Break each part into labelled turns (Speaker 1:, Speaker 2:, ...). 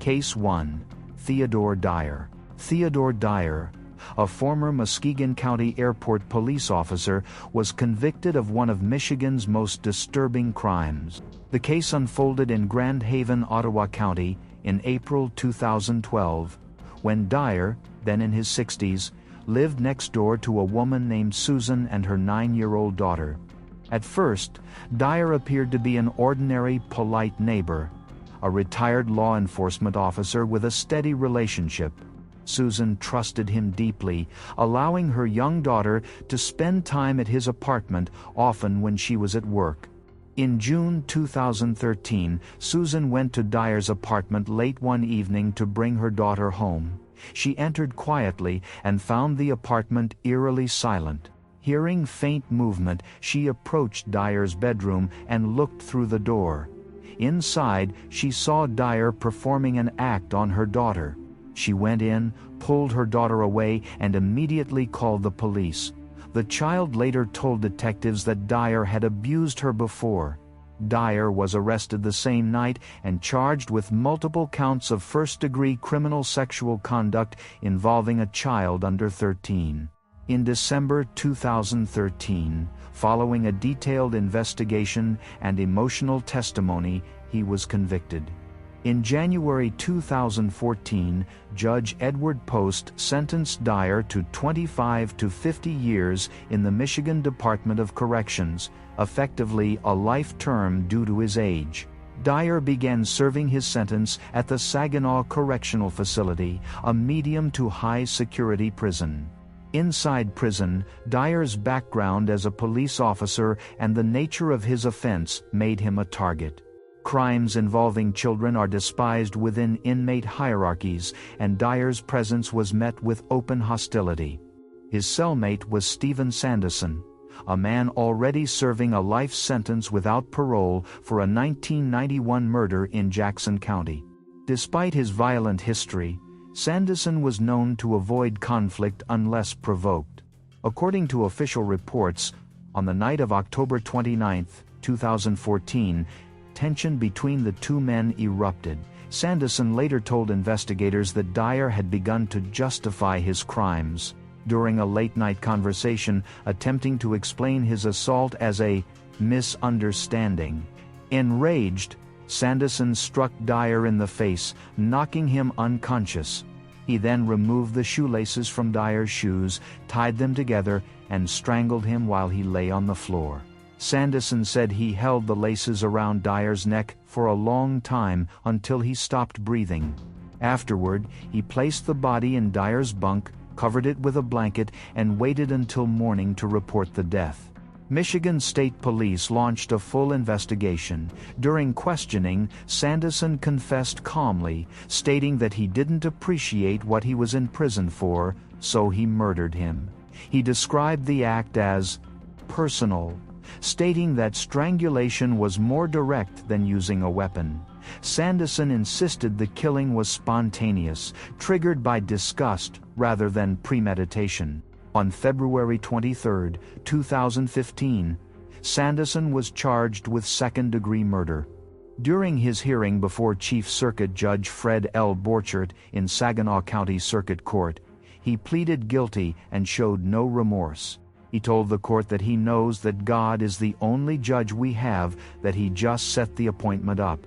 Speaker 1: Case 1. Theodore Dyer. Theodore Dyer, a former Muskegon County Airport police officer, was convicted of one of Michigan's most disturbing crimes. The case unfolded in Grand Haven, Ottawa County, in April 2012, when Dyer, then in his 60s, lived next door to a woman named Susan and her 9-year-old daughter. At first, Dyer appeared to be an ordinary, polite neighbor, a retired law enforcement officer with a steady relationship. Susan trusted him deeply, allowing her young daughter to spend time at his apartment, often when she was at work. In June 2013, Susan went to Dyer's apartment late one evening to bring her daughter home. She entered quietly and found the apartment eerily silent. Hearing faint movement, she approached Dyer's bedroom and looked through the door. Inside, she saw Dyer performing an act on her daughter. She went in, pulled her daughter away, and immediately called the police. The child later told detectives that Dyer had abused her before. Dyer was arrested the same night and charged with multiple counts of first-degree criminal sexual conduct involving a child under 13. In December 2013, following a detailed investigation and emotional testimony, he was convicted. In January 2014, Judge Edward Post sentenced Dyer to 25 to 50 years in the Michigan Department of Corrections, effectively a life term due to his age. Dyer began serving his sentence at the Saginaw Correctional Facility, a medium to high security prison. Inside prison, Dyer's background as a police officer and the nature of his offense made him a target. Crimes involving children are despised within inmate hierarchies, and Dyer's presence was met with open hostility. His cellmate was Stephen Sanderson, a man already serving a life sentence without parole for a 1991 murder in Jackson County. Despite his violent history, Sanderson was known to avoid conflict unless provoked. According to official reports, on the night of October 29, 2014, tension between the two men erupted. Sanderson later told investigators that Dyer had begun to justify his crimes. During a late-night conversation, attempting to explain his assault as a misunderstanding. Enraged, Sanderson struck Dyer in the face, knocking him unconscious. He then removed the shoelaces from Dyer's shoes, tied them together, and strangled him while he lay on the floor. Sanderson said he held the laces around Dyer's neck for a long time until he stopped breathing. Afterward, he placed the body in Dyer's bunk, covered it with a blanket, and waited until morning to report the death. Michigan State Police launched a full investigation. During questioning, Sanderson confessed calmly, stating that he didn't appreciate what he was in prison for, so he murdered him. He described the act as personal, stating that strangulation was more direct than using a weapon. Sanderson insisted the killing was spontaneous, triggered by disgust rather than premeditation. On February 23, 2015, Sanderson was charged with second-degree murder. During his hearing before Chief Circuit Judge Fred L. Borchert in Saginaw County Circuit Court, he pleaded guilty and showed no remorse. He told the court that he knows that God is the only judge we have, that he just set the appointment up.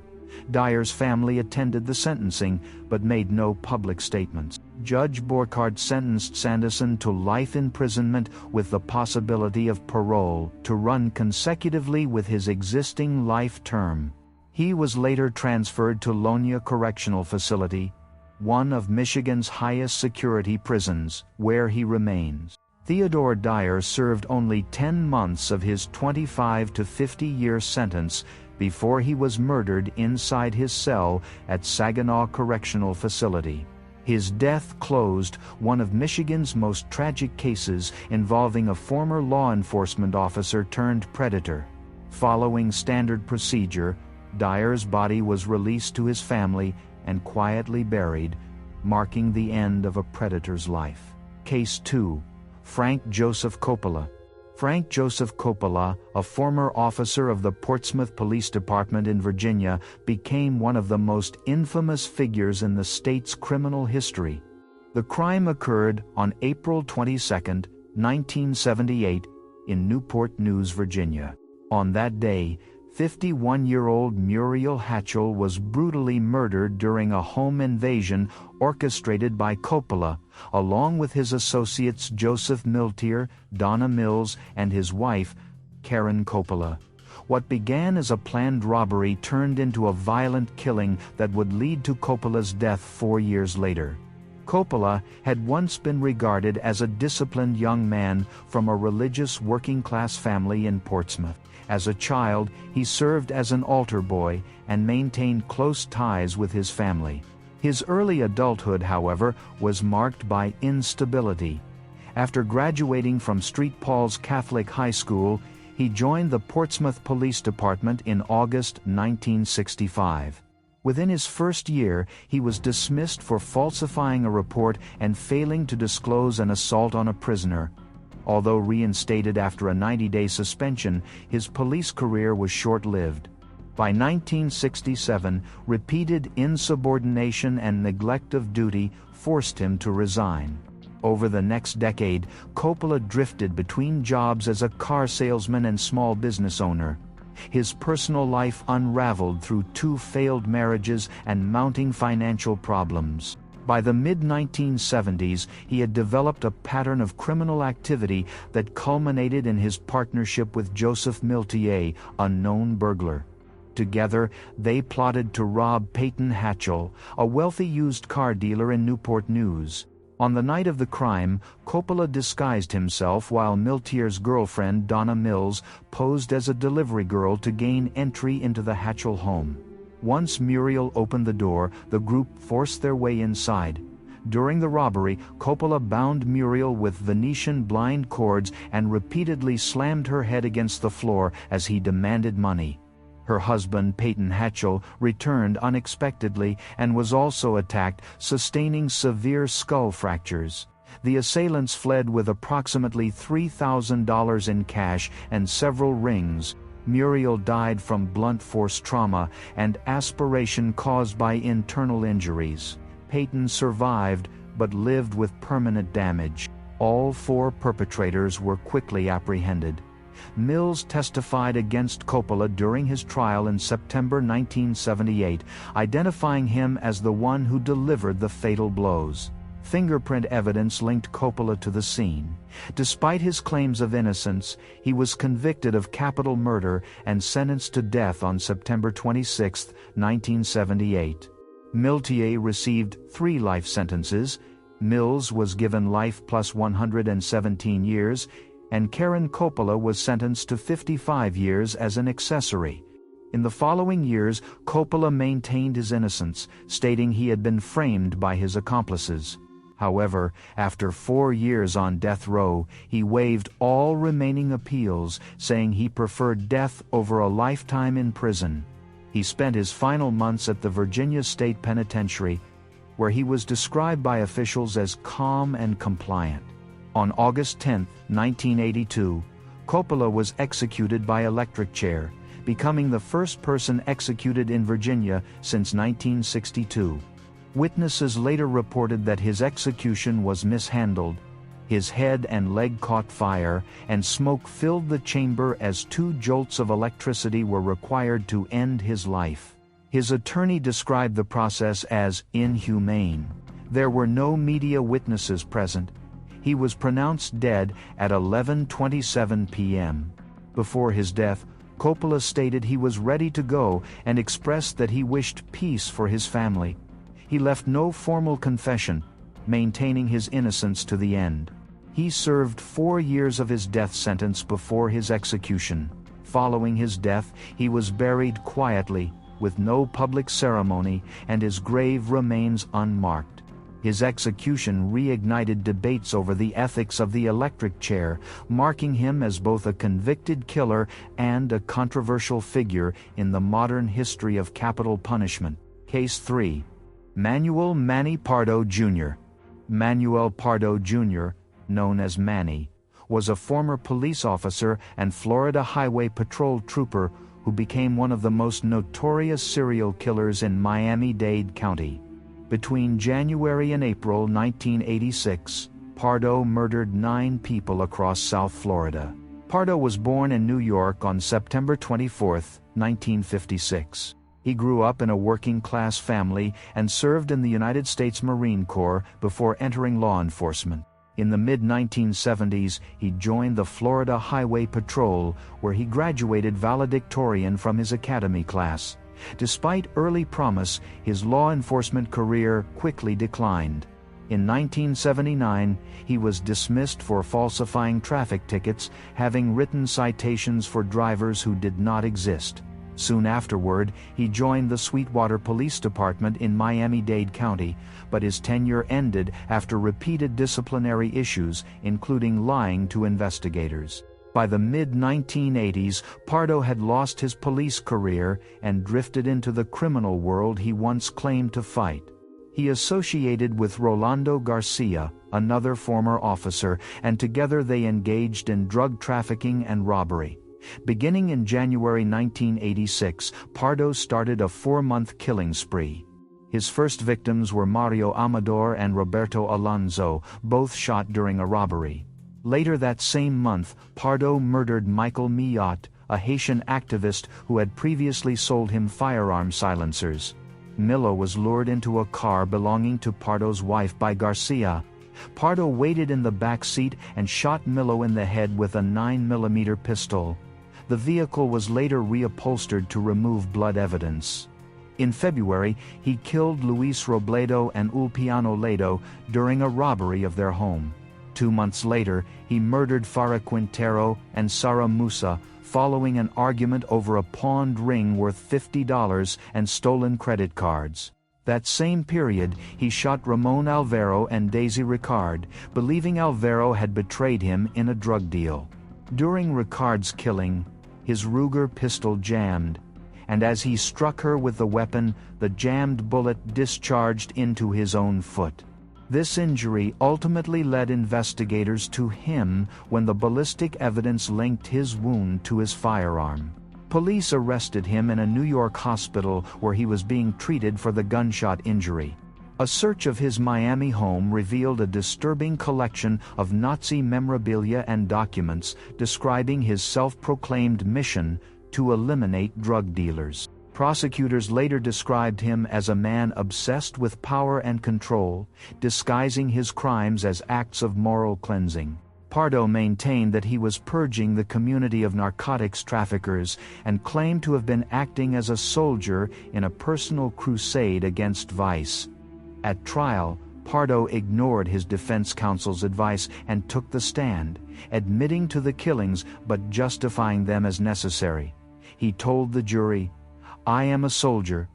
Speaker 1: Dyer's family attended the sentencing, but made no public statements. Judge Borchert sentenced Sanderson to life imprisonment with the possibility of parole to run consecutively with his existing life term. He was later transferred to Lonia Correctional Facility, one of Michigan's highest security prisons, where he remains. Theodore Dyer served only 10 months of his 25 to 50-year sentence before he was murdered inside his cell at Saginaw Correctional Facility. His death closed one of Michigan's most tragic cases involving a former law enforcement officer turned predator. Following standard procedure, Dyer's body was released to his family and quietly buried, marking the end of a predator's life. Case 2. Frank Joseph Coppola. Frank Joseph Coppola, a former officer of the Portsmouth Police Department in Virginia, became one of the most infamous figures in the state's criminal history. The crime occurred on April 22, 1978, in Newport News, Virginia. On that day, 51-year-old Muriel Hatchell was brutally murdered during a home invasion orchestrated by Coppola, along with his associates Joseph Miltier, Donna Mills, and his wife, Karen Coppola. What began as a planned robbery turned into a violent killing that would lead to Coppola's death 4 years later. Coppola had once been regarded as a disciplined young man from a religious working-class family in Portsmouth. As a child, he served as an altar boy and maintained close ties with his family. His early adulthood, however, was marked by instability. After graduating from St. Paul's Catholic High School, he joined the Portsmouth Police Department in August 1965. Within his first year, he was dismissed for falsifying a report and failing to disclose an assault on a prisoner. Although reinstated after a 90-day suspension, his police career was short-lived. By 1967, repeated insubordination and neglect of duty forced him to resign. Over the next decade, Coppola drifted between jobs as a car salesman and small business owner. His personal life unraveled through 2 failed marriages and mounting financial problems. By the mid-1970s, he had developed a pattern of criminal activity that culminated in his partnership with Joseph Miltier, a known burglar. Together, they plotted to rob Peyton Hatchell, a wealthy used car dealer in Newport News. On the night of the crime, Coppola disguised himself while Miltier's girlfriend, Donna Mills, posed as a delivery girl to gain entry into the Hatchell home. Once Muriel opened the door, the group forced their way inside. During the robbery, Coppola bound Muriel with Venetian blind cords and repeatedly slammed her head against the floor as he demanded money. Her husband, Peyton Hatchell, returned unexpectedly and was also attacked, sustaining severe skull fractures. The assailants fled with approximately $3,000 in cash and several rings. Muriel died from blunt force trauma and aspiration caused by internal injuries. Peyton survived, but lived with permanent damage. All 4 perpetrators were quickly apprehended. Mills testified against Coppola during his trial in September 1978, identifying him as the one who delivered the fatal blows. Fingerprint evidence linked Coppola to the scene. Despite his claims of innocence, he was convicted of capital murder and sentenced to death on September 26, 1978. Miltier received 3 life sentences, Mills was given life plus 117 years, and Karen Coppola was sentenced to 55 years as an accessory. In the following years, Coppola maintained his innocence, stating he had been framed by his accomplices. However, after 4 years on death row, he waived all remaining appeals, saying he preferred death over a lifetime in prison. He spent his final months at the Virginia State Penitentiary, where he was described by officials as calm and compliant. On August 10, 1982, Coppola was executed by electric chair, becoming the first person executed in Virginia since 1962. Witnesses later reported that his execution was mishandled. His head and leg caught fire, and smoke filled the chamber as 2 jolts of electricity were required to end his life. His attorney described the process as inhumane. There were no media witnesses present. He was pronounced dead at 11:27 p.m. Before his death, Coppola stated he was ready to go and expressed that he wished peace for his family. He left no formal confession, maintaining his innocence to the end. He served 4 years of his death sentence before his execution. Following his death, he was buried quietly, with no public ceremony, and his grave remains unmarked. His execution reignited debates over the ethics of the electric chair, marking him as both a convicted killer and a controversial figure in the modern history of capital punishment. Case 3. Manuel Manny Pardo Jr. Manuel Pardo Jr., known as Manny, was a former police officer and Florida Highway Patrol trooper who became one of the most notorious serial killers in Miami-Dade County. Between January and April 1986, Pardo murdered 9 people across South Florida. Pardo was born in New York on September 24, 1956. He grew up in a working-class family and served in the United States Marine Corps before entering law enforcement. In the mid-1970s, he joined the Florida Highway Patrol, where he graduated valedictorian from his academy class. Despite early promise, his law enforcement career quickly declined. In 1979, he was dismissed for falsifying traffic tickets, having written citations for drivers who did not exist. Soon afterward, he joined the Sweetwater Police Department in Miami-Dade County, but his tenure ended after repeated disciplinary issues, including lying to investigators. By the mid-1980s, Pardo had lost his police career and drifted into the criminal world he once claimed to fight. He associated with Rolando Garcia, another former officer, and together they engaged in drug trafficking and robbery. Beginning in January 1986, Pardo started a 4-month killing spree. His first victims were Mario Amador and Roberto Alonso, both shot during a robbery. Later that same month, Pardo murdered Michael Millot, a Haitian activist who had previously sold him firearm silencers. Millo was lured into a car belonging to Pardo's wife by Garcia. Pardo waited in the back seat and shot Millo in the head with a 9mm pistol. The vehicle was later reupholstered to remove blood evidence. In February, he killed Luis Robledo and Ulpiano Ledo during a robbery of their home. 2 months later, he murdered Farah Quintero and Sara Musa following an argument over a pawned ring worth $50 and stolen credit cards. That same period, he shot Ramon Alvaro and Daisy Ricard, believing Alvaro had betrayed him in a drug deal. During Ricard's killing, his Ruger pistol jammed, and as he struck her with the weapon, the jammed bullet discharged into his own foot. This injury ultimately led investigators to him when the ballistic evidence linked his wound to his firearm. Police arrested him in a New York hospital where he was being treated for the gunshot injury. A search of his Miami home revealed a disturbing collection of Nazi memorabilia and documents describing his self-proclaimed mission to eliminate drug dealers. Prosecutors later described him as a man obsessed with power and control, disguising his crimes as acts of moral cleansing. Pardo maintained that he was purging the community of narcotics traffickers and claimed to have been acting as a soldier in a personal crusade against vice. At trial, Pardo ignored his defense counsel's advice and took the stand, admitting to the killings but justifying them as necessary. He told the jury, "I am a soldier.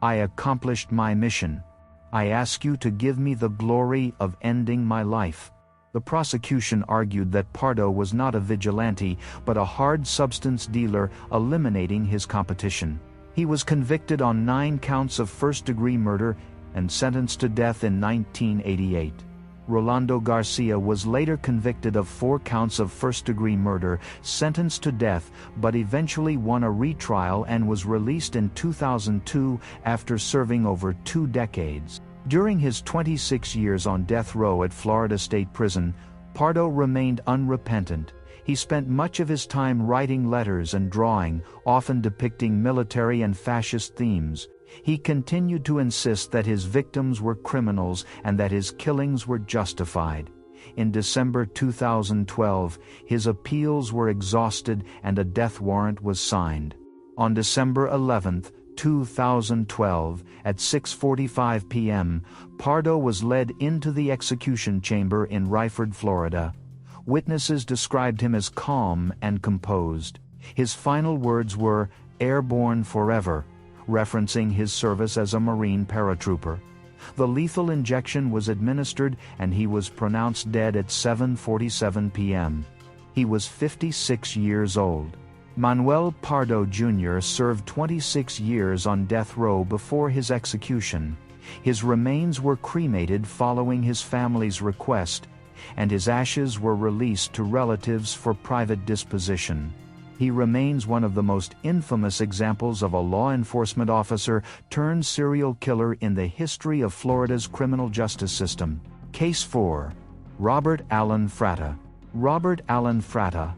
Speaker 1: I accomplished my mission. I ask you to give me the glory of ending my life." The prosecution argued that Pardo was not a vigilante, but a hard substance dealer, eliminating his competition. He was convicted on 9 counts of first-degree murder and sentenced to death in 1988. Rolando Garcia was later convicted of 4 counts of first-degree murder, sentenced to death, but eventually won a retrial and was released in 2002 after serving over 2 decades. During his 26 years on death row at Florida State Prison, Pardo remained unrepentant. He spent much of his time writing letters and drawing, often depicting military and fascist themes. He continued to insist that his victims were criminals and that his killings were justified. In December 2012, his appeals were exhausted and a death warrant was signed. On December 11, 2012, at 6:45 p.m., Pardo was led into the execution chamber in Ryford, Florida. Witnesses described him as calm and composed. His final words were, "Airborne forever," referencing his service as a Marine paratrooper. The lethal injection was administered and he was pronounced dead at 7:47 p.m. He was 56 years old. Manuel Pardo Jr. served 26 years on death row before his execution. His remains were cremated following his family's request, and his ashes were released to relatives for private disposition. He remains one of the most infamous examples of a law enforcement officer turned serial killer in the history of Florida's criminal justice system. Case 4. Robert Allen Fratta. Robert Allen Fratta,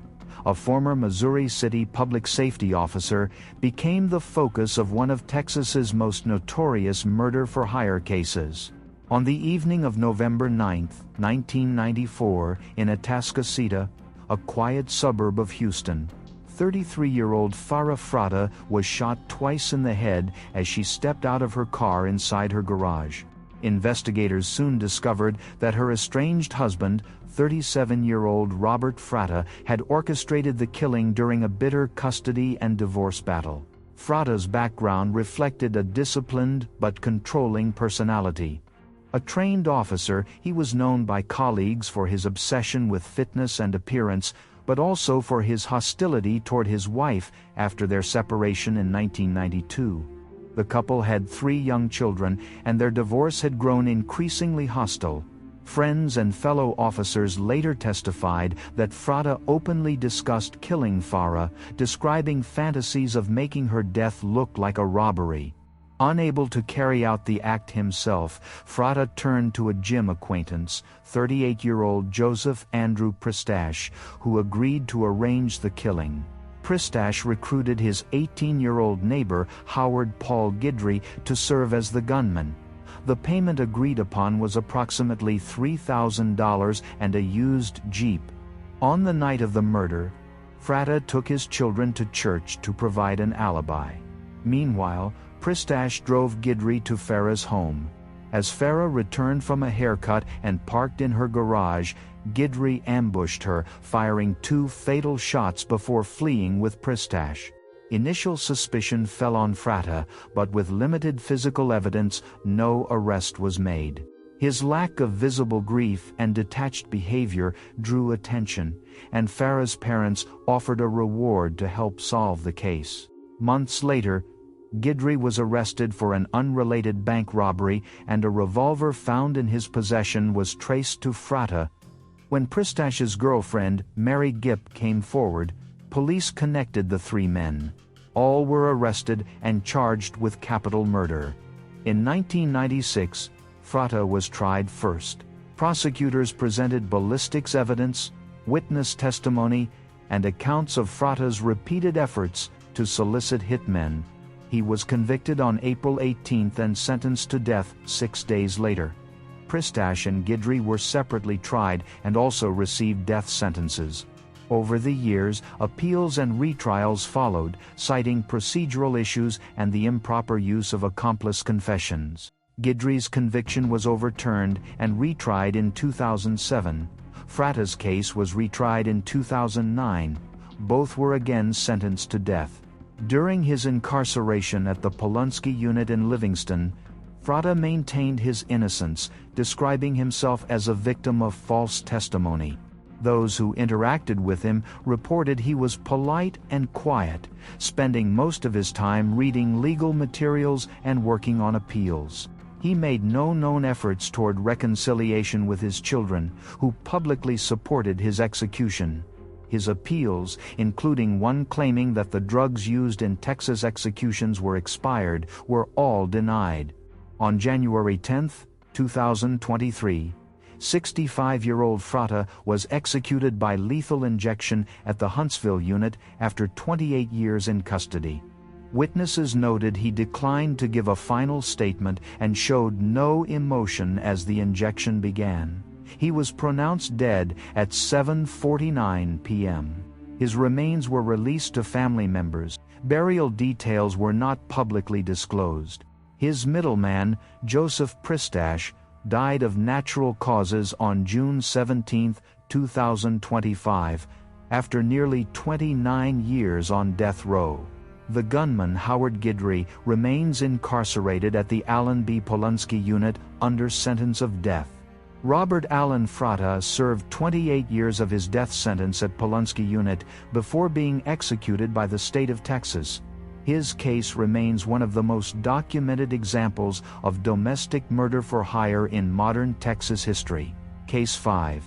Speaker 1: a former Missouri City public safety officer, became the focus of one of Texas's most notorious murder-for-hire cases. On the evening of November 9, 1994, in Atascocita, a quiet suburb of Houston, 33-year-old Farrah Fratta was shot twice in the head as she stepped out of her car inside her garage. Investigators soon discovered that her estranged husband, 37-year-old Robert Fratta, had orchestrated the killing during a bitter custody and divorce battle. Fratta's background reflected a disciplined but controlling personality. A trained officer, he was known by colleagues for his obsession with fitness and appearance, but also for his hostility toward his wife after their separation in 1992. The couple had 3 young children, and their divorce had grown increasingly hostile. Friends and fellow officers later testified that Fratta openly discussed killing Farrah, describing fantasies of making her death look like a robbery. Unable to carry out the act himself, Fratta turned to a gym acquaintance, 38-year-old Joseph Andrew Pristash, who agreed to arrange the killing. Pristash recruited his 18-year-old neighbor, Howard Paul Guidry, to serve as the gunman. The payment agreed upon was approximately $3,000 and a used Jeep. On the night of the murder, Fratta took his children to church to provide an alibi. Meanwhile, Pristash drove Guidry to Farrah's home. As Farrah returned from a haircut and parked in her garage, Guidry ambushed her, firing 2 fatal shots before fleeing with Pristash. Initial suspicion fell on Fratta, but with limited physical evidence, no arrest was made. His lack of visible grief and detached behavior drew attention, and Farrah's parents offered a reward to help solve the case. Months later, Guidry was arrested for an unrelated bank robbery, and a revolver found in his possession was traced to Fratta. When Pristash's girlfriend, Mary Gipp, came forward, police connected the 3 men. All were arrested and charged with capital murder. In 1996, Fratta was tried first. Prosecutors presented ballistics evidence, witness testimony, and accounts of Fratta's repeated efforts to solicit hitmen. He was convicted on April 18 and sentenced to death 6 days later. Pristash and Guidry were separately tried and also received death sentences. Over the years, appeals and retrials followed, citing procedural issues and the improper use of accomplice confessions. Guidry's conviction was overturned and retried in 2007. Fratta's case was retried in 2009. Both were again sentenced to death. During his incarceration at the Polunsky unit in Livingston, Fratta maintained his innocence, describing himself as a victim of false testimony. Those who interacted with him reported he was polite and quiet, spending most of his time reading legal materials and working on appeals. He made no known efforts toward reconciliation with his children, who publicly supported his execution. His appeals, including one claiming that the drugs used in Texas executions were expired, were all denied. On January 10, 2023, 65-year-old Fratta was executed by lethal injection at the Huntsville unit after 28 years in custody. Witnesses noted he declined to give a final statement and showed no emotion as the injection began. He was pronounced dead at 7:49 p.m. His remains were released to family members. Burial details were not publicly disclosed. His middleman, Joseph Pristash, died of natural causes on June 17, 2025, after nearly 29 years on death row. The gunman, Howard Guidry, remains incarcerated at the Allen B. Polunsky unit under sentence of death. Robert Allen Fratta served 28 years of his death sentence at Polunsky unit before being executed by the state of Texas. His case remains one of the most documented examples of domestic murder for hire in modern Texas history. Case 5.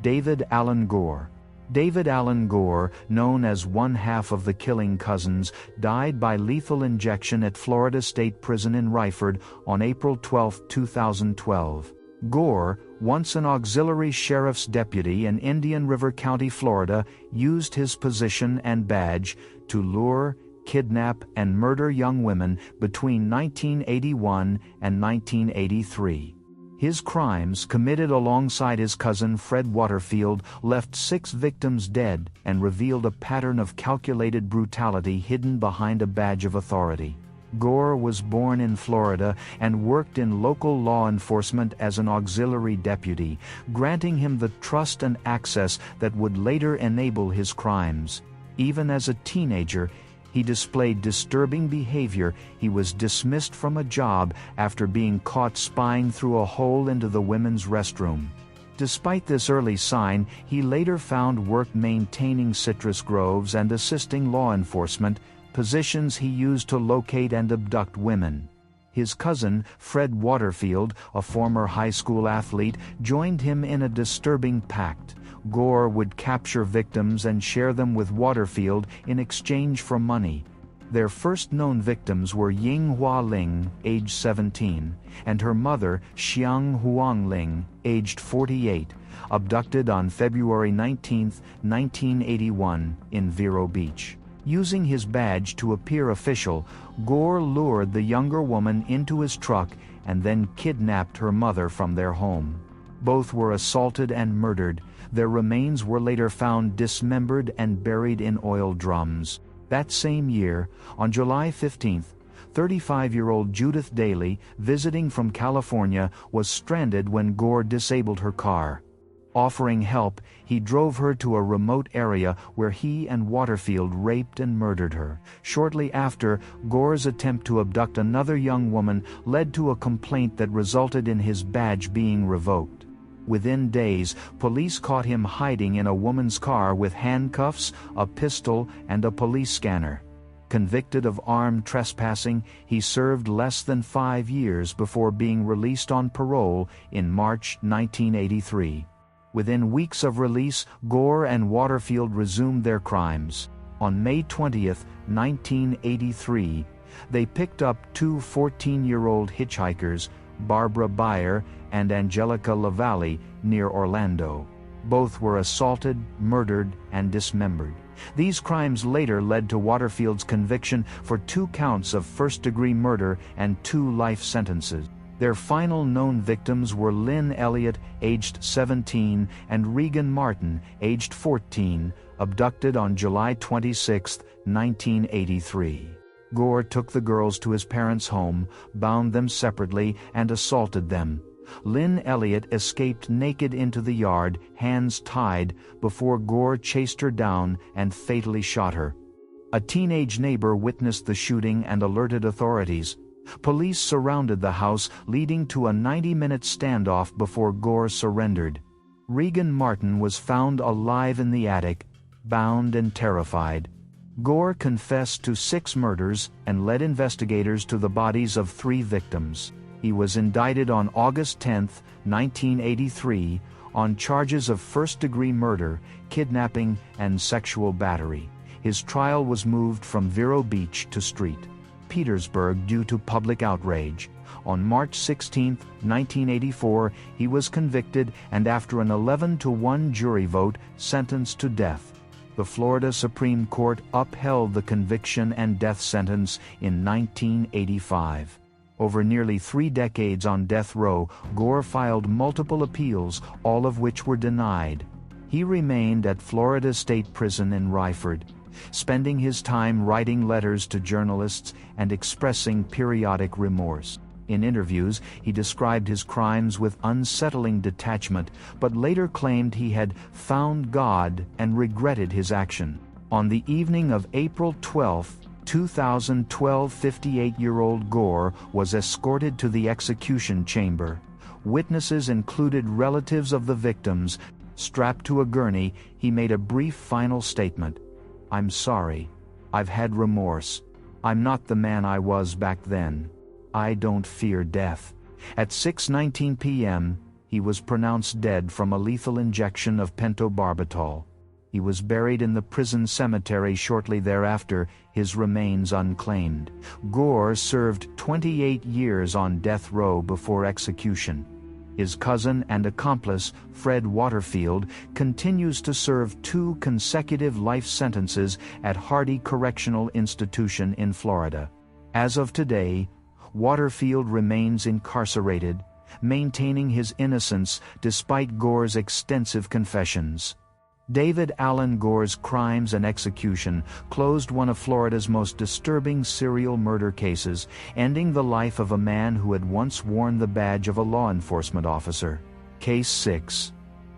Speaker 1: David Allen Gore. David Allen Gore, known as one half of the killing cousins, died by lethal injection at Florida State Prison in Ryford on April 12, 2012. Gore, once an auxiliary sheriff's deputy in Indian River County, Florida, used his position and badge to lure, kidnap, and murder young women between 1981 and 1983. His crimes, committed alongside his cousin Fred Waterfield, left 6 victims dead and revealed a pattern of calculated brutality hidden behind a badge of authority. Gore was born in Florida and worked in local law enforcement as an auxiliary deputy, granting him the trust and access that would later enable his crimes. Even as a teenager, he displayed disturbing behavior. He was dismissed from a job after being caught spying through a hole into the women's restroom. Despite this early sign, he later found work maintaining citrus groves and assisting law enforcement, positions he used to locate and abduct women. His cousin, Fred Waterfield, a former high school athlete, joined him in a disturbing pact. Gore would capture victims and share them with Waterfield in exchange for money. Their first known victims were Ying Hua Ling, aged 17, and her mother, Xiang Huang Ling, aged 48, abducted on February 19, 1981, in Vero Beach. Using his badge to appear official, Gore lured the younger woman into his truck and then kidnapped her mother from their home. Both were assaulted and murdered. Their remains were later found dismembered and buried in oil drums. That same year, on July 15, 35-year-old Judith Daly, visiting from California, was stranded when Gore disabled her car. Offering help, he drove her to a remote area where he and Waterfield raped and murdered her. Shortly after, Gore's attempt to abduct another young woman led to a complaint that resulted in his badge being revoked. Within days, police caught him hiding in a woman's car with handcuffs, a pistol, and a police scanner. Convicted of armed trespassing, he served less than 5 years before being released on parole in March 1983. Within weeks of release, Gore and Waterfield resumed their crimes. On May 20, 1983, they picked up 2 14-year-old hitchhikers, Barbara Byer and Angelica LaValle, near Orlando. Both were assaulted, murdered, and dismembered. These crimes later led to Waterfield's conviction for 2 counts of first-degree murder and 2 life sentences. Their final known victims were Lynn Elliott, aged 17, and Regan Martin, aged 14, abducted on July 26, 1983. Gore took the girls to his parents' home, bound them separately, and assaulted them. Lynn Elliott escaped naked into the yard, hands tied, before Gore chased her down and fatally shot her. A teenage neighbor witnessed the shooting and alerted authorities. Police surrounded the house, leading to a 90-minute standoff before Gore surrendered. Regan Martin was found alive in the attic, bound and terrified. Gore confessed to 6 murders and led investigators to the bodies of 3 victims. He was indicted on August 10, 1983, on charges of first-degree murder, kidnapping, and sexual battery. His trial was moved from Vero Beach to St. Petersburg due to public outrage. On March 16, 1984, he was convicted and after an 11-to-1 jury vote, sentenced to death. The Florida Supreme Court upheld the conviction and death sentence in 1985. Over nearly 3 decades on death row, Gore filed multiple appeals, all of which were denied. He remained at Florida State Prison in Ryford, spending his time writing letters to journalists and expressing periodic remorse. In interviews, he described his crimes with unsettling detachment, but later claimed he had found God and regretted his action. On the evening of April 12, 2012, 58-year-old Gore was escorted to the execution chamber. Witnesses included relatives of the victims. Strapped to a gurney, he made a brief final statement. "I'm sorry. I've had remorse. I'm not the man I was back then. I don't fear death." At 6:19 p.m., He was pronounced dead from a lethal injection of pentobarbital. He was buried in the prison cemetery shortly thereafter, his remains unclaimed. Gore served 28 years on death row before execution. His cousin and accomplice, Fred Waterfield, continues to serve 2 consecutive life sentences at Hardy Correctional Institution in Florida. As of today, Waterfield remains incarcerated, maintaining his innocence despite Gore's extensive confessions. David Allen Gore's crimes and execution closed one of Florida's most disturbing serial murder cases, ending the life of a man who had once worn the badge of a law enforcement officer. Case 6.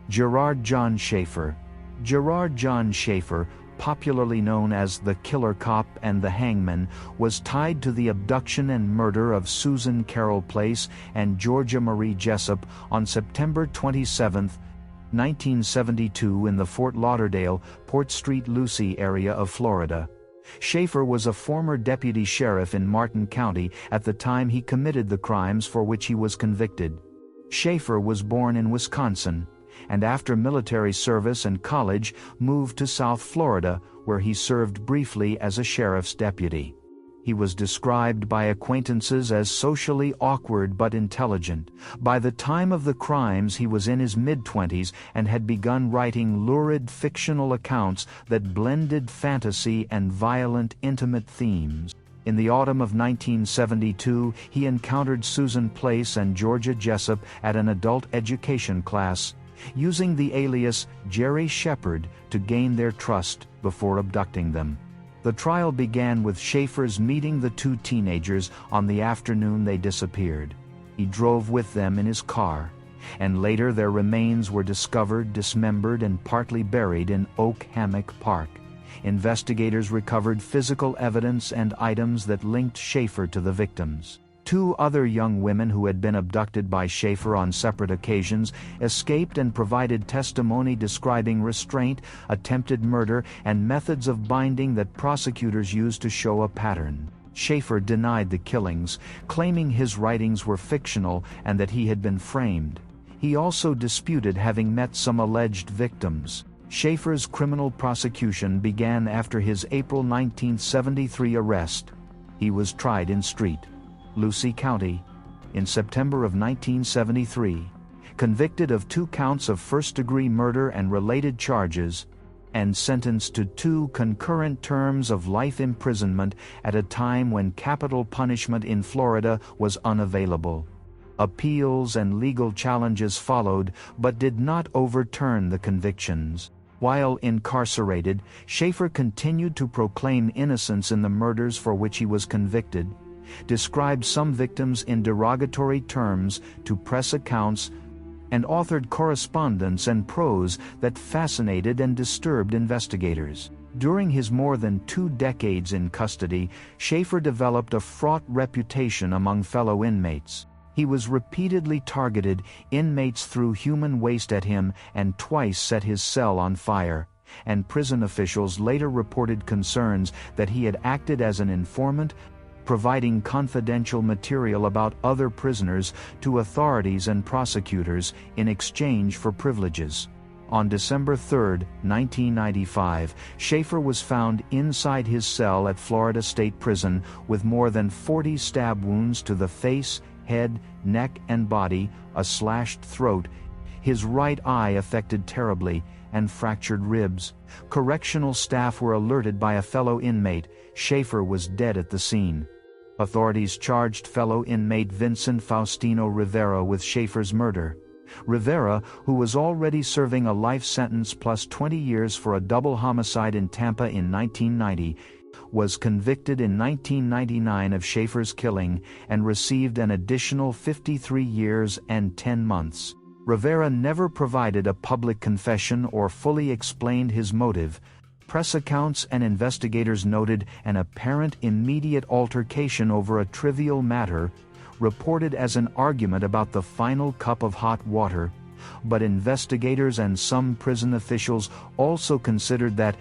Speaker 1: Gerard John Schaefer. Gerard John Schaefer, popularly known as the Killer Cop and the Hangman, was tied to the abduction and murder of Susan Carroll Place and Georgia Marie Jessup on September 27, 1972 in the Fort Lauderdale, Port St. Lucie area of Florida. Schaefer was a former deputy sheriff in Martin County at the time he committed the crimes for which he was convicted. Schaefer was born in Wisconsin, and after military service and college moved to South Florida, where he served briefly as a sheriff's deputy. He was described by acquaintances as socially awkward but intelligent. By the time of the crimes he was in his mid-20s and had begun writing lurid fictional accounts that blended fantasy and violent intimate themes. In the autumn of 1972 he encountered Susan Place and Georgia Jessup at an adult education class, using the alias Jerry Shepherd to gain their trust before abducting them. The trial began with Schaefer's meeting the 2 teenagers on the afternoon they disappeared. He drove with them in his car, and later their remains were discovered dismembered and partly buried in Oak Hammock Park. Investigators recovered physical evidence and items that linked Schaefer to the victims. 2 other young women who had been abducted by Schaefer on separate occasions escaped and provided testimony describing restraint, attempted murder, and methods of binding that prosecutors used to show a pattern. Schaefer denied the killings, claiming his writings were fictional and that he had been framed. He also disputed having met some alleged victims. Schaefer's criminal prosecution began after his April 1973 arrest. He was tried in St. Lucie County in September of 1973, convicted of 2 counts of first-degree murder and related charges, and sentenced to 2 concurrent terms of life imprisonment at a time when capital punishment in Florida was unavailable. Appeals and legal challenges followed, but did not overturn the convictions. While incarcerated, Schaefer continued to proclaim innocence in the murders for which he was convicted, described some victims in derogatory terms to press accounts, and authored correspondence and prose that fascinated and disturbed investigators. During his more than 2 decades in custody, Schaefer developed a fraught reputation among fellow inmates. He was repeatedly targeted, inmates threw human waste at him and twice set his cell on fire, and prison officials later reported concerns that he had acted as an informant, providing confidential material about other prisoners to authorities and prosecutors in exchange for privileges. On December 3, 1995, Schaefer was found inside his cell at Florida State Prison with more than 40 stab wounds to the face, head, neck, and body, a slashed throat, his right eye affected terribly, and fractured ribs. Correctional staff were alerted by a fellow inmate. Schaefer was dead at the scene. Authorities charged fellow inmate Vincent Faustino Rivera with Schaefer's murder. Rivera, who was already serving a life sentence plus 20 years for a double homicide in Tampa in 1990, was convicted in 1999 of Schaefer's killing and received an additional 53 years and 10 months. Rivera never provided a public confession or fully explained his motive. Press accounts and investigators noted an apparent immediate altercation over a trivial matter, reported as an argument about the final cup of hot water, but investigators and some prison officials also considered that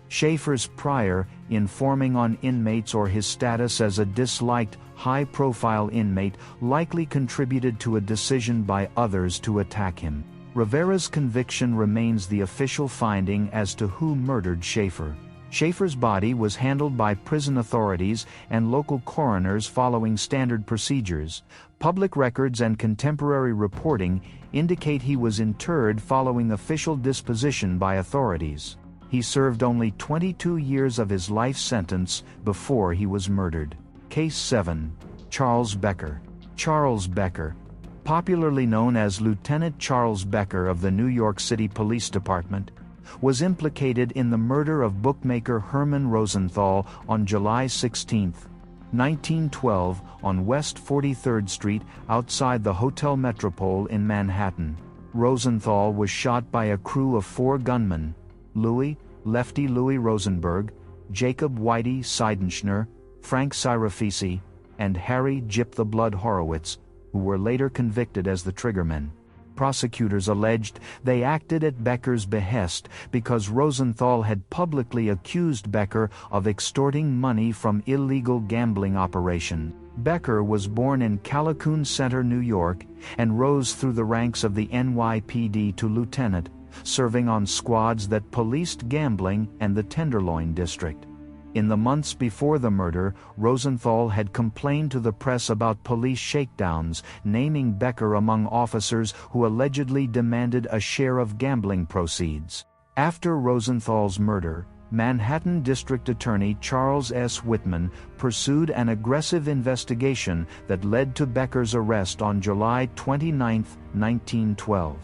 Speaker 1: Schaefer's prior informing on inmates or his status as a disliked, high-profile inmate likely contributed to a decision by others to attack him. Rivera's conviction remains the official finding as to who murdered Schaefer. Schaefer's body was handled by prison authorities and local coroners following standard procedures. Public records and contemporary reporting indicate he was interred following official disposition by authorities. He served only 22 years of his life sentence before he was murdered. Case 7. Charles Becker. Charles Becker, popularly known as Lieutenant Charles Becker of the New York City Police Department, was implicated in the murder of bookmaker Herman Rosenthal on July 16, 1912, on West 43rd Street outside the Hotel Metropole in Manhattan. Rosenthal was shot by a crew of 4 gunmen: Lefty Louis Rosenberg, Jacob Whitey Seidenschner, Frank Sirafisi, and Harry Gyp the Blood Horowitz, who were later convicted as the triggermen. Prosecutors alleged they acted at Becker's behest because Rosenthal had publicly accused Becker of extorting money from illegal gambling operations. Becker was born in Callicoon Center, New York, and rose through the ranks of the NYPD to lieutenant, serving on squads that policed gambling and the Tenderloin District. In the months before the murder, Rosenthal had complained to the press about police shakedowns, naming Becker among officers who allegedly demanded a share of gambling proceeds. After Rosenthal's murder, Manhattan District Attorney Charles S. Whitman pursued an aggressive investigation that led to Becker's arrest on July 29, 1912.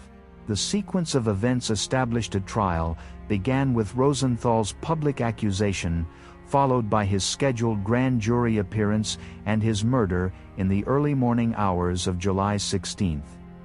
Speaker 1: The sequence of events established at trial began with Rosenthal's public accusation, followed by his scheduled grand jury appearance and his murder in the early morning hours of July 16.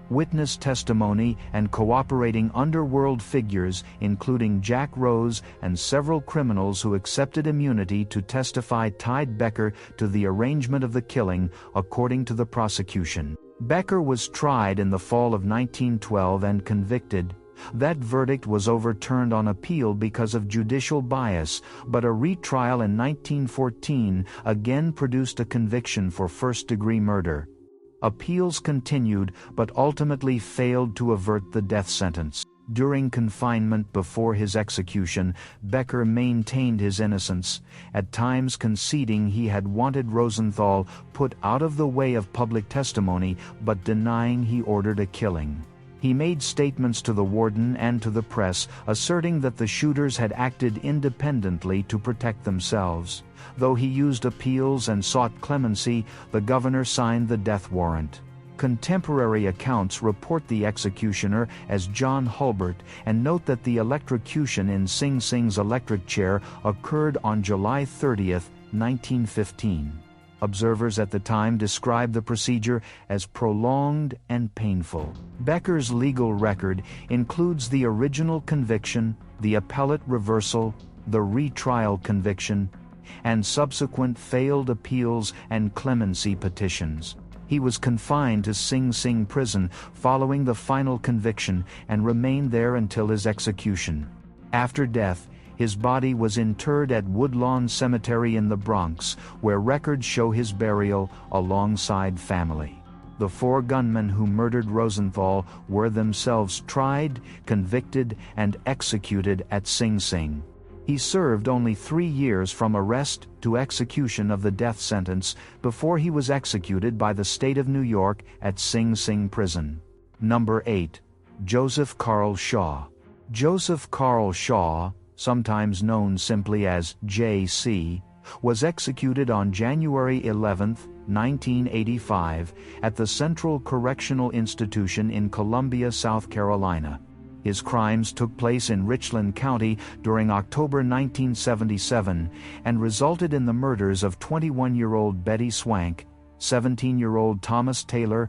Speaker 1: Witness testimony and cooperating underworld figures, including Jack Rose and several criminals who accepted immunity to testify, tied Becker to the arrangement of the killing, according to the prosecution. Becker was tried in the fall of 1912 and convicted. That verdict was overturned on appeal because of judicial bias, but a retrial in 1914 again produced a conviction for first-degree murder. Appeals continued but ultimately failed to avert the death sentence. During confinement before his execution, Becker maintained his innocence, at times conceding he had wanted Rosenthal put out of the way of public testimony, but denying he ordered a killing. He made statements to the warden and to the press, asserting that the shooters had acted independently to protect themselves. Though he used appeals and sought clemency, the governor signed the death warrant. Contemporary accounts report the executioner as John Hulbert and note that the electrocution in Sing Sing's electric chair occurred on July 30, 1915. Observers at the time described the procedure as prolonged and painful. Becker's legal record includes the original conviction, the appellate reversal, the retrial conviction, and subsequent failed appeals and clemency petitions. He was confined to Sing Sing prison following the final conviction and remained there until his execution. After death, his body was interred at Woodlawn Cemetery in the Bronx, where records show his burial alongside family. The 4 gunmen who murdered Rosenthal were themselves tried, convicted, and executed at Sing Sing. He served only 3 years from arrest to execution of the death sentence before he was executed by the state of New York at Sing Sing Prison. Number 8. Joseph Carl Shaw. Joseph Carl Shaw, sometimes known simply as J.C., was executed on January 11, 1985, at the Central Correctional Institution in Columbia, South Carolina. His crimes took place in Richland County during October 1977 and resulted in the murders of 21-year-old Betty Swank, 17-year-old Thomas Taylor,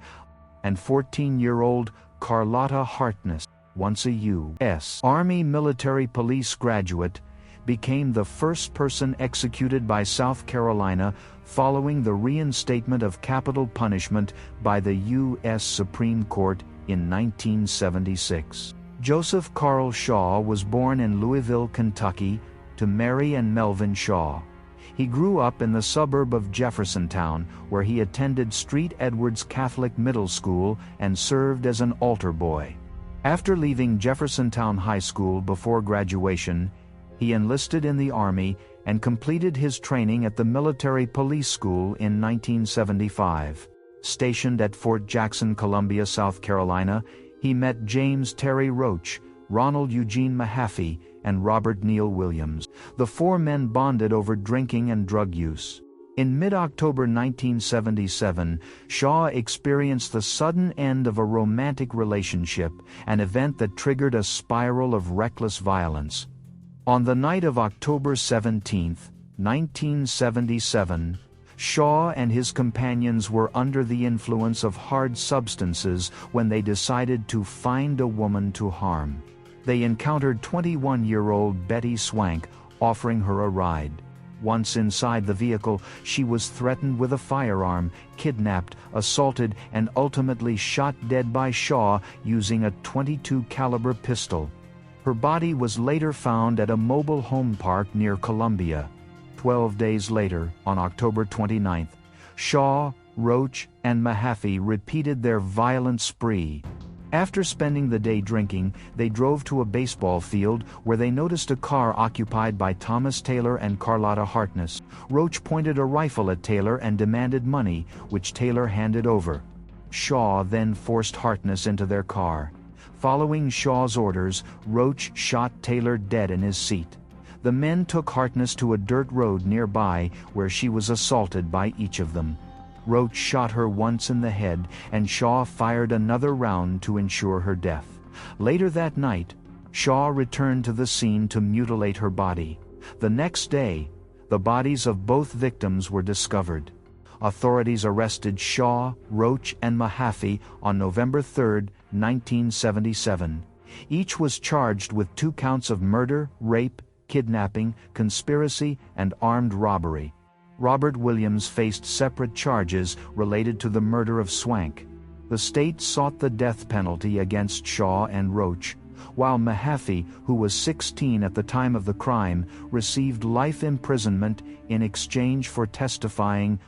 Speaker 1: and 14-year-old Carlotta Hartness. Once a U.S. Army Military Police graduate, became the first person executed by South Carolina following the reinstatement of capital punishment by the U.S. Supreme Court in 1976. Joseph Carl Shaw was born in Louisville, Kentucky, to Mary and Melvin Shaw. He grew up in the suburb of Jeffersontown, where he attended St. Edward's Catholic Middle School and served as an altar boy. After leaving Jeffersontown High School before graduation, he enlisted in the Army and completed his training at the Military Police School in 1975. Stationed at Fort Jackson, Columbia, South Carolina, he met James Terry Roach, Ronald Eugene Mahaffey, and Robert Neal Williams. The four men bonded over drinking and drug use. In mid-October 1977, Shaw experienced the sudden end of a romantic relationship, an event that triggered a spiral of reckless violence. On the night of October 17, 1977, Shaw and his companions were under the influence of hard substances when they decided to find a woman to harm. They encountered 21-year-old Betty Swank, offering her a ride. Once inside the vehicle, she was threatened with a firearm, kidnapped, assaulted, and ultimately shot dead by Shaw using a .22 caliber pistol. Her body was later found at a mobile home park near Columbia. 12 days later, on October 29, Shaw, Roach, and Mahaffey repeated their violent spree. After spending the day drinking, they drove to a baseball field where they noticed a car occupied by Thomas Taylor and Carlotta Hartness. Roach pointed a rifle at Taylor and demanded money, which Taylor handed over. Shaw then forced Hartness into their car. Following Shaw's orders, Roach shot Taylor dead in his seat. The men took Hartness to a dirt road nearby where she was assaulted by each of them. Roach shot her once in the head, and Shaw fired another round to ensure her death. Later that night, Shaw returned to the scene to mutilate her body. The next day, the bodies of both victims were discovered. Authorities arrested Shaw, Roach, and Mahaffey on November 3, 1977. Each was charged with 2 counts of murder, rape, kidnapping, conspiracy, and armed robbery. Robert Williams faced separate charges related to the murder of Swank. The state sought the death penalty against Shaw and Roach, while Mahaffey, who was 16 at the time of the crime, received life imprisonment in exchange for testifying.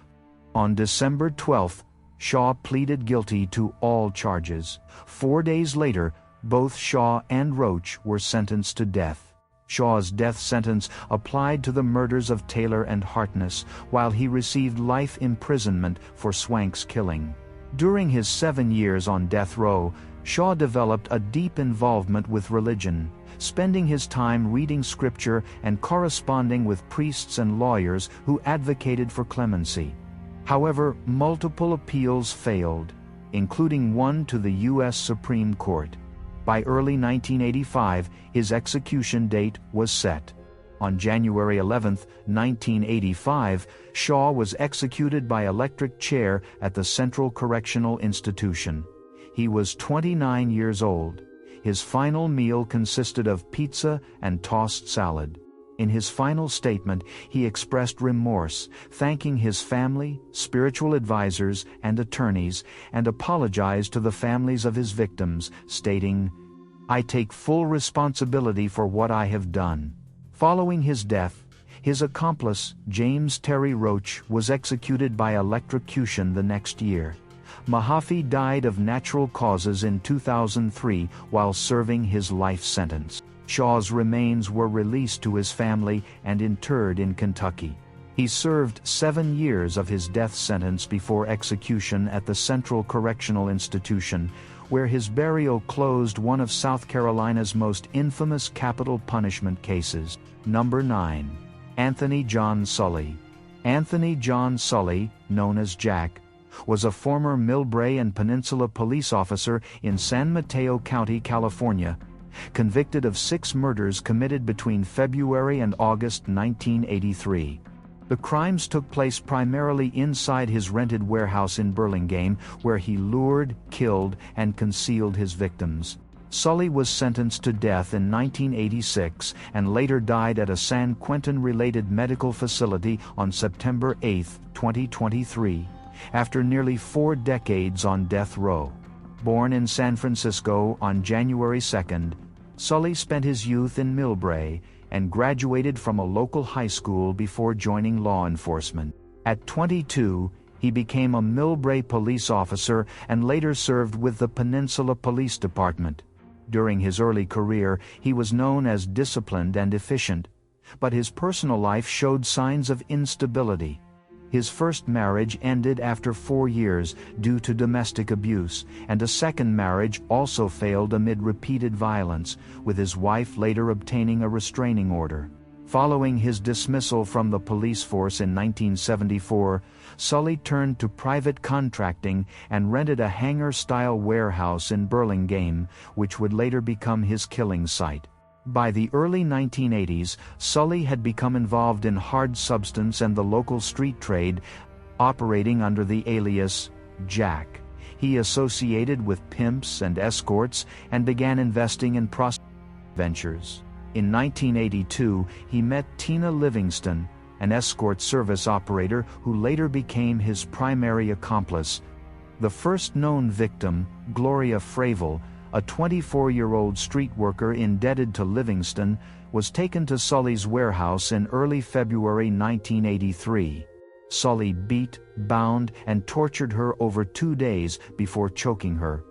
Speaker 1: On December 12, Shaw pleaded guilty to all charges. 4 days later, both Shaw and Roach were sentenced to death. Shaw's death sentence applied to the murders of Taylor and Hartness, while he received life imprisonment for Swank's killing. During his 7 years on death row, Shaw developed a deep involvement with religion, spending his time reading scripture and corresponding with priests and lawyers who advocated for clemency. However, multiple appeals failed, including one to the U.S. Supreme Court. By early 1985, his execution date was set. On January 11, 1985, Shaw was executed by electric chair at the Central Correctional Institution. He was 29 years old. His final meal consisted of pizza and tossed salad. In his final statement, he expressed remorse, thanking his family, spiritual advisors, and attorneys, and apologized to the families of his victims, stating, "I take full responsibility for what I have done." Following his death, his accomplice, James Terry Roach, was executed by electrocution the next year. Mahaffey died of natural causes in 2003 while serving his life sentence. Shaw's remains were released to his family and interred in Kentucky. He served 7 years of his death sentence before execution at the Central Correctional Institution, where his burial closed one of South Carolina's most infamous capital punishment cases. Number 9. Anthony John Sully. Anthony John Sully, known as Jack, was a former Millbrae and Peninsula police officer in San Mateo County, California, convicted of 6 murders committed between February and August 1983. The crimes took place primarily inside his rented warehouse in Burlingame, where he lured, killed, and concealed his victims. Sully was sentenced to death in 1986 and later died at a San Quentin-related medical facility on September 8, 2023, after nearly 4 decades on death row. Born in San Francisco on January 2, Sully spent his youth in Millbrae, and graduated from a local high school before joining law enforcement. At 22, he became a Millbrae police officer and later served with the Peninsula Police Department. During his early career, he was known as disciplined and efficient, but his personal life showed signs of instability. His first marriage ended after 4 years due to domestic abuse, and a second marriage also failed amid repeated violence, with his wife later obtaining a restraining order. Following his dismissal from the police force in 1974, Sully turned to private contracting and rented a hangar-style warehouse in Burlingame, which would later become his killing site. By the early 1980s, Sully had become involved in hard substance and the local street trade, operating under the alias Jack. He associated with pimps and escorts and began investing in prostitution ventures. In 1982, he met Tina Livingston, an escort service operator who later became his primary accomplice. The first known victim, Gloria Fravel, a 24-year-old street worker indebted to Livingston, was taken to Sully's warehouse in early February 1983. Sully beat, bound, and tortured her over 2 days before choking her.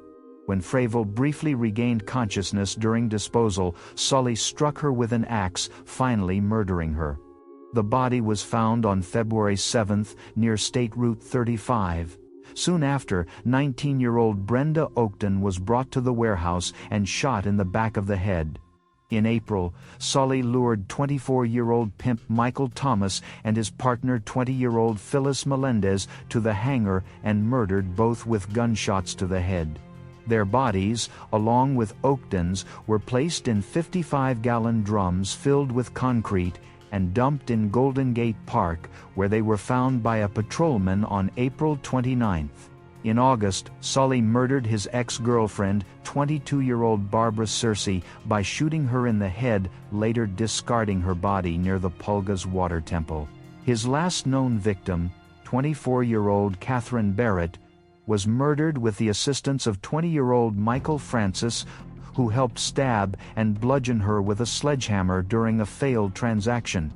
Speaker 1: When Fravel briefly regained consciousness during disposal, Sully struck her with an axe, finally murdering her. The body was found on February 7 near State Route 35. Soon after, 19-year-old Brenda Oakton was brought to the warehouse and shot in the back of the head. In April, Sully lured 24-year-old pimp Michael Thomas and his partner 20-year-old Phyllis Melendez to the hangar and murdered both with gunshots to the head. Their bodies, along with Oakton's, were placed in 55-gallon drums filled with concrete and dumped in Golden Gate Park, where they were found by a patrolman on April 29. In August, Sully murdered his ex-girlfriend, 22-year-old Barbara Searcy, by shooting her in the head, later discarding her body near the Pulgas Water Temple. His last known victim, 24-year-old Catherine Barrett, was murdered with the assistance of 20-year-old Michael Francis, who helped stab and bludgeon her with a sledgehammer during a failed transaction.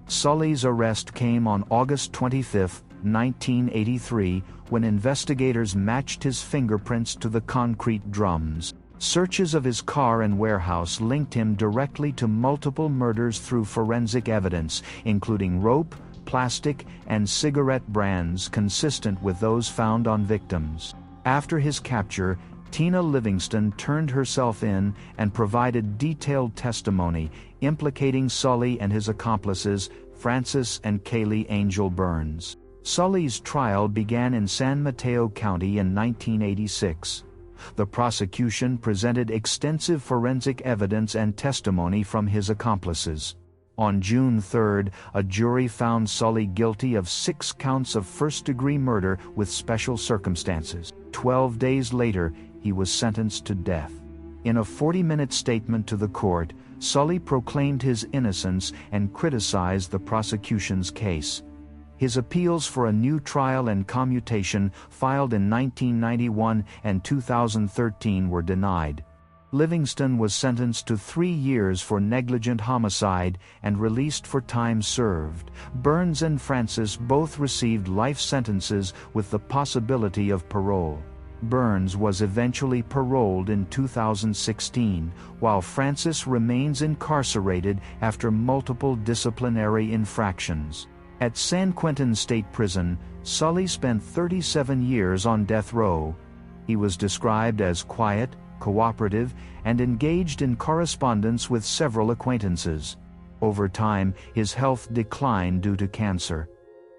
Speaker 1: Sully's arrest came on August 25, 1983, when investigators matched his fingerprints to the concrete drums. Searches of his car and warehouse linked him directly to multiple murders through forensic evidence, including rope, plastic, and cigarette brands consistent with those found on victims. After his capture, Tina Livingston turned herself in and provided detailed testimony implicating Sully and his accomplices, Francis and Kaylee Angel Burns. Sully's trial began in San Mateo County in 1986. The prosecution presented extensive forensic evidence and testimony from his accomplices. On June 3, a jury found Sully guilty of 6 counts of first-degree murder with special circumstances. 12 days later, he was sentenced to death. In a 40-minute statement to the court, Sully proclaimed his innocence and criticized the prosecution's case. His appeals for a new trial and commutation, filed in 1991 and 2013, were denied. Livingston was sentenced to 3 years for negligent homicide and released for time served. Burns and Francis both received life sentences with the possibility of parole. Burns was eventually paroled in 2016, while Francis remains incarcerated after multiple disciplinary infractions. At San Quentin State Prison, Sully spent 37 years on death row. He was described as quiet, cooperative, and engaged in correspondence with several acquaintances. Over time, his health declined due to cancer.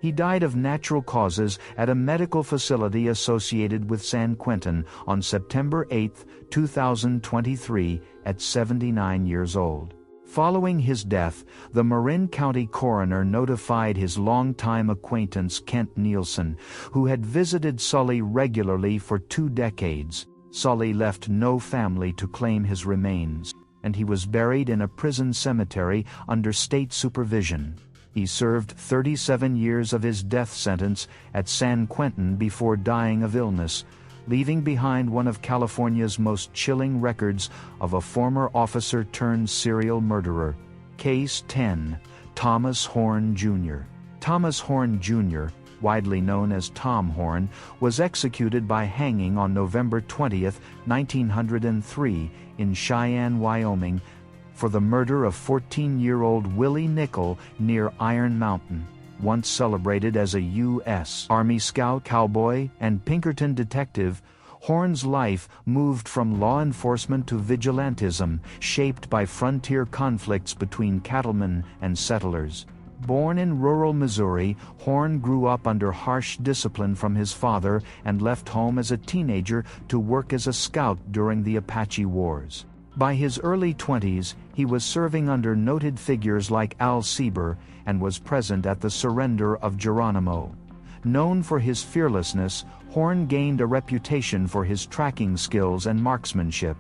Speaker 1: He died of natural causes at a medical facility associated with San Quentin on September 8, 2023, at 79 years old. Following his death, the Marin County coroner notified his longtime acquaintance Kent Nielsen, who had visited Sully regularly for 2 decades. Sully left no family to claim his remains, and he was buried in a prison cemetery under state supervision. He served 37 years of his death sentence at San Quentin before dying of illness, leaving behind one of California's most chilling records of a former officer turned serial murderer. Case 10. Thomas Horn, Jr. Thomas Horn, Jr., widely known as Tom Horn, was executed by hanging on November 20, 1903, in Cheyenne, Wyoming, for the murder of 14-year-old Willie Nickel near Iron Mountain. Once celebrated as a U.S. Army Scout, cowboy, and Pinkerton detective, Horn's life moved from law enforcement to vigilantism, shaped by frontier conflicts between cattlemen and settlers. Born in rural Missouri, Horn grew up under harsh discipline from his father and left home as a teenager to work as a scout during the Apache Wars. By his early 20s, he was serving under noted figures like Al Sieber and was present at the surrender of Geronimo. Known for his fearlessness, Horn gained a reputation for his tracking skills and marksmanship.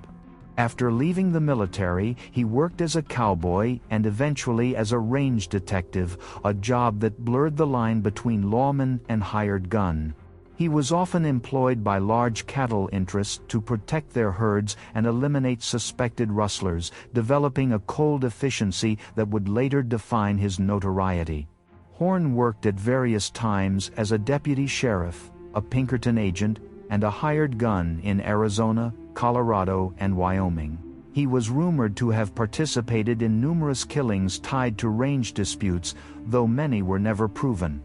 Speaker 1: After leaving the military, he worked as a cowboy and eventually as a range detective, a job that blurred the line between lawman and hired gun. He was often employed by large cattle interests to protect their herds and eliminate suspected rustlers, developing a cold efficiency that would later define his notoriety. Horn worked at various times as a deputy sheriff, a Pinkerton agent, and a hired gun in Arizona, Colorado, and Wyoming. He was rumored to have participated in numerous killings tied to range disputes, though many were never proven.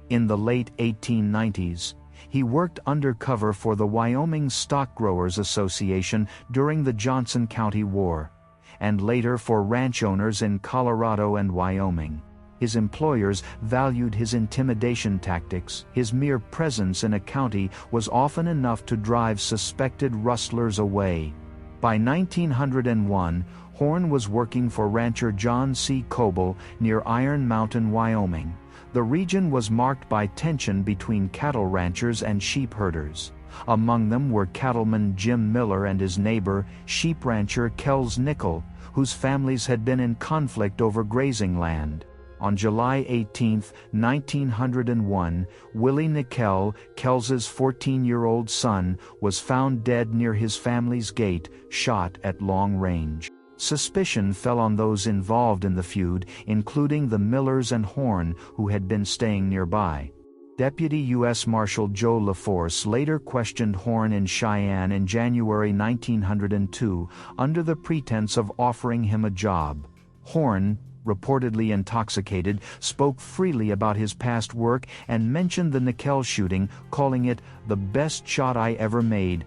Speaker 1: In the late 1890s, he worked undercover for the Wyoming Stock Growers Association during the Johnson County War, and later for ranch owners in Colorado and Wyoming. His employers valued his intimidation tactics. His mere presence in a county was often enough to drive suspected rustlers away. By 1901, Horn was working for rancher John C. Coppola near Iron Mountain, Wyoming. The region was marked by tension between cattle ranchers and sheep herders. Among them were cattleman Jim Miller and his neighbor, sheep rancher Kells Nickel, whose families had been in conflict over grazing land. On July 18, 1901, Willie Nickel, Kells's 14-year-old son, was found dead near his family's gate, shot at long range. Suspicion fell on those involved in the feud, including the Millers and Horn, who had been staying nearby. Deputy U.S. Marshal Joe LaForce later questioned Horn in Cheyenne in January 1902 under the pretense of offering him a job. Horn, reportedly intoxicated, spoke freely about his past work and mentioned the Nickel shooting, calling it the best shot I ever made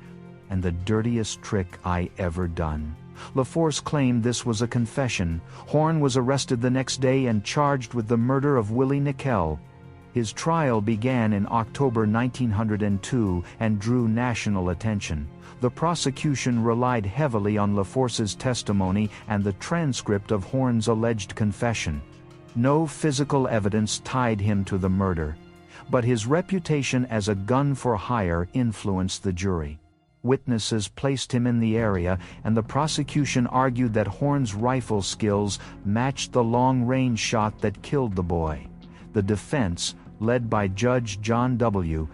Speaker 1: and the dirtiest trick I ever done. LaForce claimed this was a confession. Horn was arrested the next day and charged with the murder of Willie Nickel. His trial began in October 1902 and drew national attention. The prosecution relied heavily on LaForce's testimony and the transcript of Horn's alleged confession. No physical evidence tied him to the murder, but his reputation as a gun for hire influenced the jury. Witnesses placed him in the area, and the prosecution argued that Horn's rifle skills matched the long-range shot that killed the boy. The defense, led by Judge John W.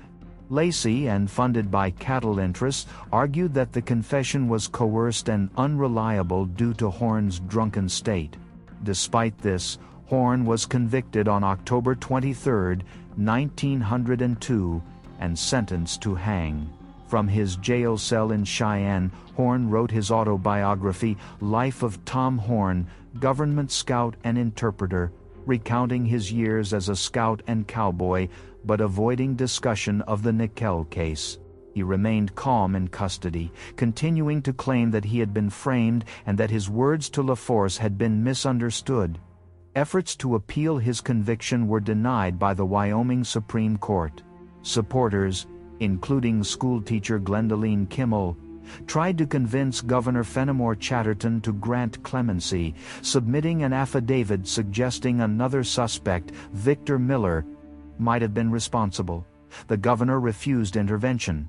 Speaker 1: Lacey and funded by cattle interests, argued that the confession was coerced and unreliable due to Horn's drunken state. Despite this, Horn was convicted on October 23, 1902, and sentenced to hang. From his jail cell in Cheyenne, Horn wrote his autobiography, Life of Tom Horn, Government Scout and Interpreter, recounting his years as a scout and cowboy, but avoiding discussion of the Nickel case. He remained calm in custody, continuing to claim that he had been framed and that his words to LaForce had been misunderstood. Efforts to appeal his conviction were denied by the Wyoming Supreme Court. Supporters, including schoolteacher Glendaline Kimmel, tried to convince Governor Fenimore Chatterton to grant clemency, submitting an affidavit suggesting another suspect, Victor Miller, might have been responsible. The governor refused intervention.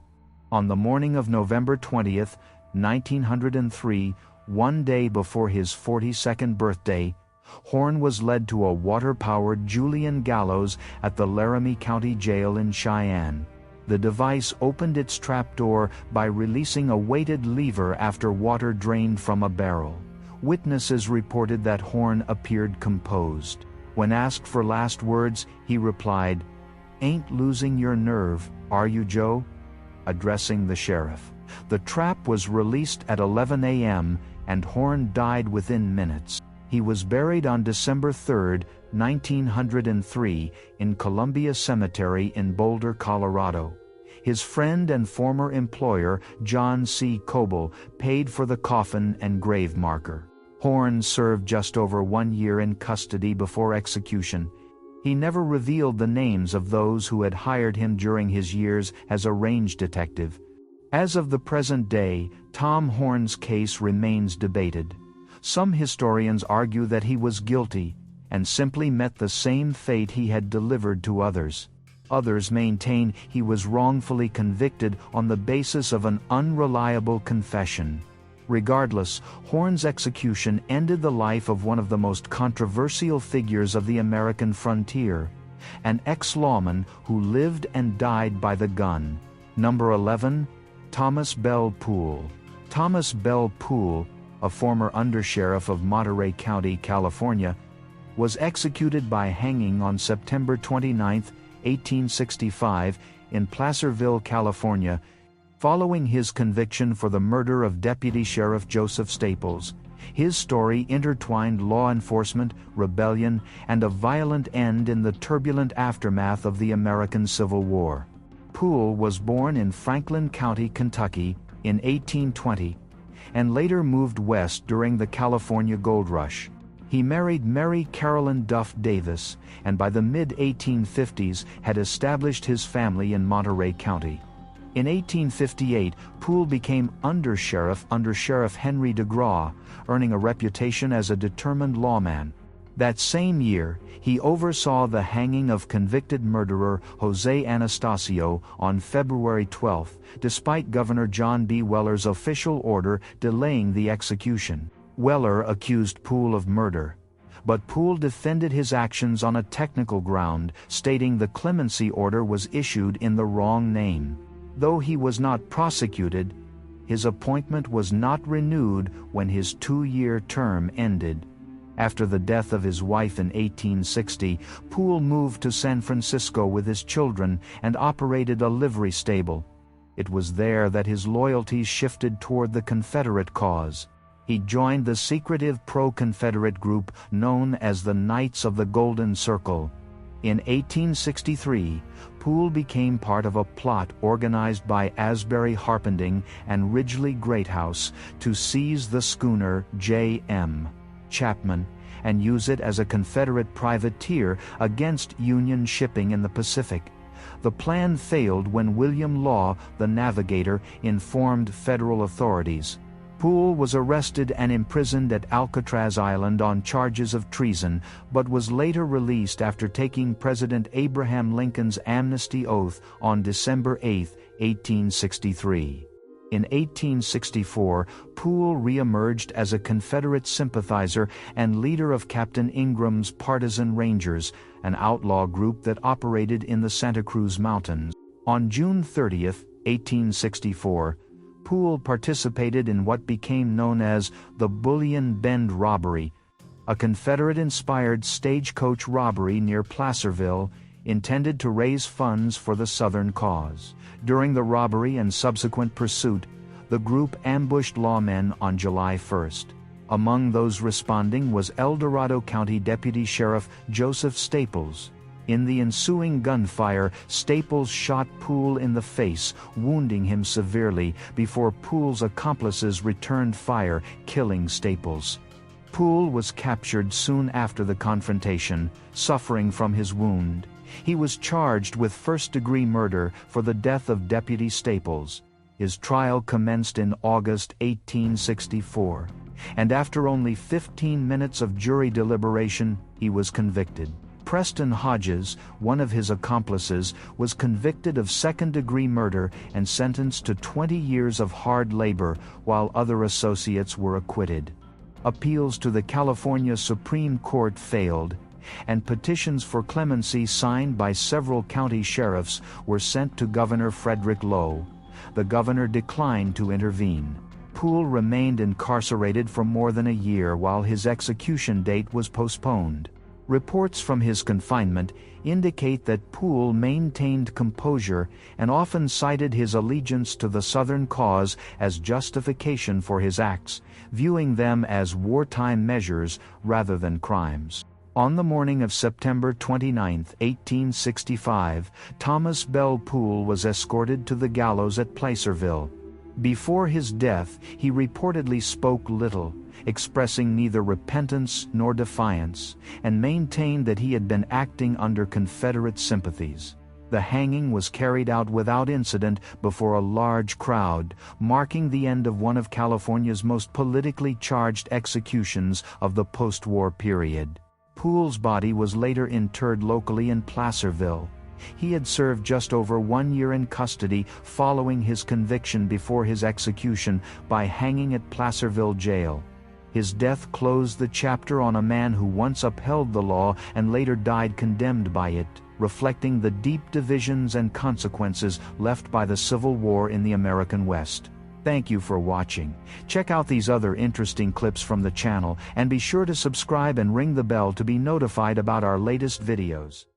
Speaker 1: On the morning of November 20, 1903, one day before his 42nd birthday, Horn was led to a water-powered Julian gallows at the Laramie County Jail in Cheyenne. The device opened its trapdoor by releasing a weighted lever after water drained from a barrel. Witnesses reported that Horn appeared composed. When asked for last words, he replied, "Ain't losing your nerve, are you, Joe?" addressing the sheriff. The trap was released at 11 a.m., and Horn died within minutes. He was buried on December 3, 1903, in Columbia Cemetery in Boulder, Colorado. His friend and former employer, John C. Coppola, paid for the coffin and grave marker. Horn served just over 1 year in custody before execution. He never revealed the names of those who had hired him during his years as a range detective. As of the present day, Tom Horn's case remains debated. Some historians argue that he was guilty, and simply met the same fate he had delivered to others. Others maintain he was wrongfully convicted on the basis of an unreliable confession. Regardless, Horn's execution ended the life of one of the most controversial figures of the American frontier, an ex-lawman who lived and died by the gun. Number 11. Thomas Bell Poole. Thomas Bell Poole, a former undersheriff of Monterey County, California, was executed by hanging on September 29, 1865, in Placerville, California, following his conviction for the murder of Deputy Sheriff Joseph Staples. His story intertwined law enforcement, rebellion, and a violent end in the turbulent aftermath of the American Civil War. Poole was born in Franklin County, Kentucky, in 1820, and later moved west during the California Gold Rush. He married Mary Carolyn Duff Davis, and by the mid-1850s had established his family in Monterey County. In 1858, Poole became undersheriff under Sheriff Henry DeGraw, earning a reputation as a determined lawman. That same year, he oversaw the hanging of convicted murderer Jose Anastasio on February 12, despite Governor John B. Weller's official order delaying the execution. Weller accused Poole of murder, but Poole defended his actions on a technical ground, stating the clemency order was issued in the wrong name. Though he was not prosecuted, his appointment was not renewed when his 2-year term ended. After the death of his wife in 1860, Poole moved to San Francisco with his children and operated a livery stable. It was there that his loyalties shifted toward the Confederate cause. He joined the secretive pro-Confederate group known as the Knights of the Golden Circle. In 1863, Poole became part of a plot organized by Asbury Harpending and Ridgely Greathouse to seize the schooner J.M. Chapman and use it as a Confederate privateer against Union shipping in the Pacific. The plan failed when William Law, the navigator, informed federal authorities. Poole was arrested and imprisoned at Alcatraz Island on charges of treason, but was later released after taking President Abraham Lincoln's amnesty oath on December 8, 1863. In 1864, Poole re-emerged as a Confederate sympathizer and leader of Captain Ingram's Partisan Rangers, an outlaw group that operated in the Santa Cruz Mountains. On June 30, 1864, Poole participated in what became known as the Bullion Bend Robbery, a Confederate-inspired stagecoach robbery near Placerville, intended to raise funds for the Southern cause. During the robbery and subsequent pursuit, the group ambushed lawmen on July 1. Among those responding was El Dorado County Deputy Sheriff Joseph Staples. In the ensuing gunfire, Staples shot Poole in the face, wounding him severely, before Poole's accomplices returned fire, killing Staples. Poole was captured soon after the confrontation, suffering from his wound. He was charged with first-degree murder for the death of Deputy Staples. His trial commenced in August 1864, and after only 15 minutes of jury deliberation, he was convicted. Preston Hodges, one of his accomplices, was convicted of second-degree murder and sentenced to 20 years of hard labor, while other associates were acquitted. Appeals to the California Supreme Court failed, and petitions for clemency signed by several county sheriffs were sent to Governor Frederick Lowe. The governor declined to intervene. Poole remained incarcerated for more than a year while his execution date was postponed. Reports from his confinement indicate that Poole maintained composure and often cited his allegiance to the Southern cause as justification for his acts, viewing them as wartime measures rather than crimes. On the morning of September 29, 1865, Thomas Bell Poole was escorted to the gallows at Placerville. Before his death, he reportedly spoke little, expressing neither repentance nor defiance, and maintained that he had been acting under Confederate sympathies. The hanging was carried out without incident before a large crowd, marking the end of one of California's most politically charged executions of the post-war period. Poole's body was later interred locally in Placerville. He had served just over 1 year in custody following his conviction before his execution by hanging at Placerville Jail. His death closed the chapter on a man who once upheld the law and later died condemned by it, reflecting the deep divisions and consequences left by the Civil War in the American West. Thank you for watching. Check out these other interesting clips from the channel and be sure to subscribe and ring the bell to be notified about our latest videos.